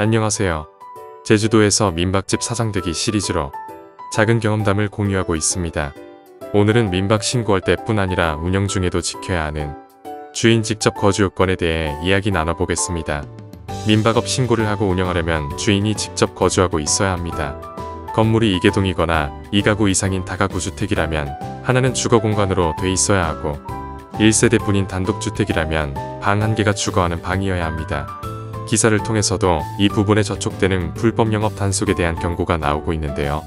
안녕하세요. 제주도에서 민박집 사장되기 시리즈로 작은 경험담을 공유하고 있습니다. 오늘은 민박 신고할 때뿐 아니라 운영 중에도 지켜야 하는 주인 직접 거주 요건에 대해 이야기 나눠보겠습니다. 민박업 신고를 하고 운영하려면 주인이 직접 거주하고 있어야 합니다. 건물이 2개동이거나 2가구 이상인 다가구 주택이라면 하나는 주거 공간으로 돼 있어야 하고 1세대뿐인 단독주택이라면 방 1개가 주거하는 방이어야 합니다. 기사를 통해서도 이 부분에 저촉되는 불법 영업 단속에 대한 경고가 나오고 있는데요.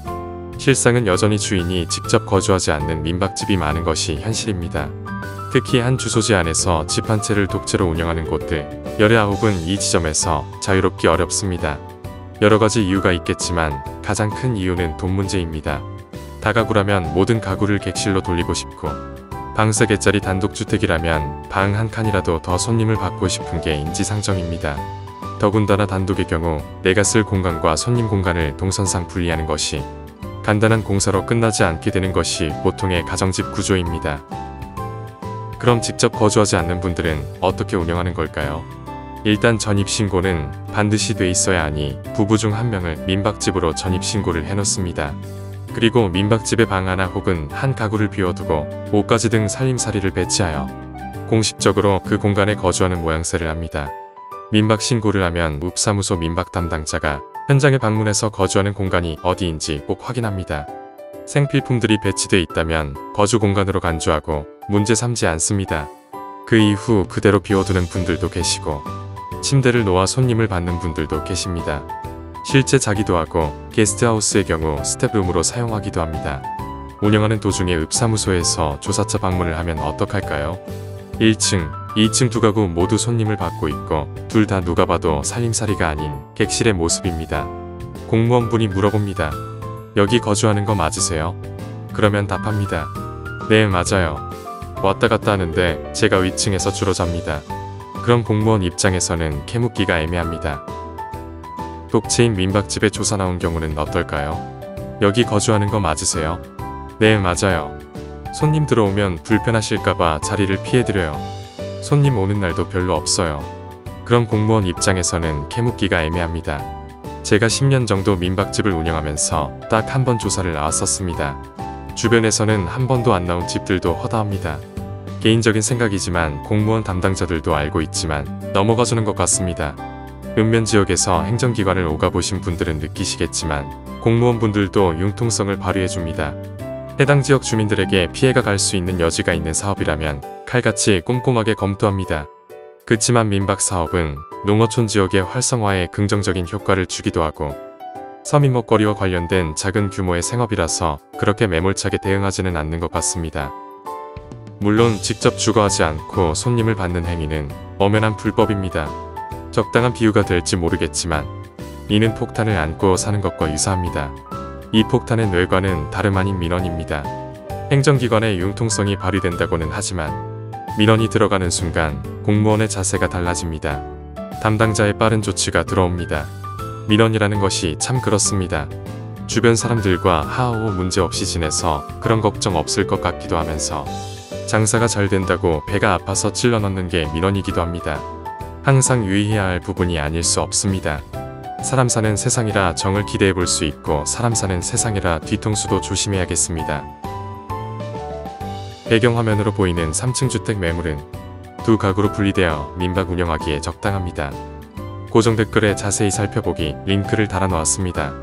실상은 여전히 주인이 직접 거주하지 않는 민박집이 많은 것이 현실입니다. 특히 한 주소지 안에서 집 한 채를 독채로 운영하는 곳들, 열의 아홉은 이 지점에서 자유롭기 어렵습니다. 여러가지 이유가 있겠지만 가장 큰 이유는 돈 문제입니다. 다가구라면 모든 가구를 객실로 돌리고 싶고 방 3개짜리 단독주택이라면 방 1칸이라도 더 손님을 받고 싶은 게 인지상정입니다. 더군다나 단독의 경우 내가 쓸 공간과 손님 공간을 동선상 분리하는 것이 간단한 공사로 끝나지 않게 되는 것이 보통의 가정집 구조입니다. 그럼 직접 거주하지 않는 분들은 어떻게 운영하는 걸까요? 일단 전입신고는 반드시 돼 있어야 하니 부부 중 한 명을 민박집으로 전입신고를 해놓습니다. 그리고 민박집의 방 하나 혹은 한 가구를 비워두고 옷가지 등 살림살이를 배치하여 공식적으로 그 공간에 거주하는 모양새를 합니다. 민박 신고를 하면 읍사무소 민박 담당자가 현장에 방문해서 거주하는 공간이 어디인지 꼭 확인합니다. 생필품들이 배치돼 있다면 거주 공간으로 간주하고 문제 삼지 않습니다. 그 이후 그대로 비워두는 분들도 계시고 침대를 놓아 손님을 받는 분들도 계십니다. 실제 자기도 하고 게스트하우스의 경우 스텝룸으로 사용하기도 합니다. 운영하는 도중에 읍사무소에서 조사차 방문을 하면 어떡할까요? 1층, 2층 두 가구 모두 손님을 받고 있고 둘 다 누가 봐도 살림살이가 아닌 객실의 모습입니다. 공무원분이 물어봅니다. 여기 거주하는 거 맞으세요? 그러면 답합니다. 네, 맞아요. 왔다 갔다 하는데 제가 위층에서 주로 잡니다. 그럼 공무원 입장에서는 캐묻기가 애매합니다. 독채인 민박집에 조사 나온 경우는 어떨까요? 여기 거주하는 거 맞으세요? 네, 맞아요. 손님 들어오면 불편하실까봐 자리를 피해드려요. 손님 오는 날도 별로 없어요. 그럼 공무원 입장에서는 캐묻기가 애매합니다. 제가 10년 정도 민박집을 운영하면서 딱 한 번 조사를 나왔었습니다. 주변에서는 한 번도 안 나온 집들도 허다합니다. 개인적인 생각이지만 공무원 담당자들도 알고 있지만 넘어가주는 것 같습니다. 읍면 지역에서 행정기관을 오가보신 분들은 느끼시겠지만 공무원분들도 융통성을 발휘해줍니다. 해당 지역 주민들에게 피해가 갈 수 있는 여지가 있는 사업이라면 칼같이 꼼꼼하게 검토합니다. 그치만 민박 사업은 농어촌 지역의 활성화에 긍정적인 효과를 주기도 하고 서민 먹거리와 관련된 작은 규모의 생업이라서 그렇게 매몰차게 대응하지는 않는 것 같습니다. 물론 직접 주거하지 않고 손님을 받는 행위는 엄연한 불법입니다. 적당한 비유가 될지 모르겠지만 이는 폭탄을 안고 사는 것과 유사합니다. 이 폭탄의 뇌관은 다름 아닌 민원입니다. 행정기관의 융통성이 발휘된다고는 하지만 민원이 들어가는 순간 공무원의 자세가 달라집니다. 담당자의 빠른 조치가 들어옵니다. 민원이라는 것이 참 그렇습니다. 주변 사람들과 하하호 문제 없이 지내서 그런 걱정 없을 것 같기도 하면서 장사가 잘 된다고 배가 아파서 찔러 넣는 게 민원이기도 합니다. 항상 유의해야 할 부분이 아닐 수 없습니다. 사람 사는 세상이라 정을 기대해 볼 수 있고 사람 사는 세상이라 뒤통수도 조심해야겠습니다. 배경화면으로 보이는 3층 주택 매물은 두 가구로 분리되어 민박 운영하기에 적당합니다. 고정 댓글에 자세히 살펴보기 링크를 달아 놓았습니다.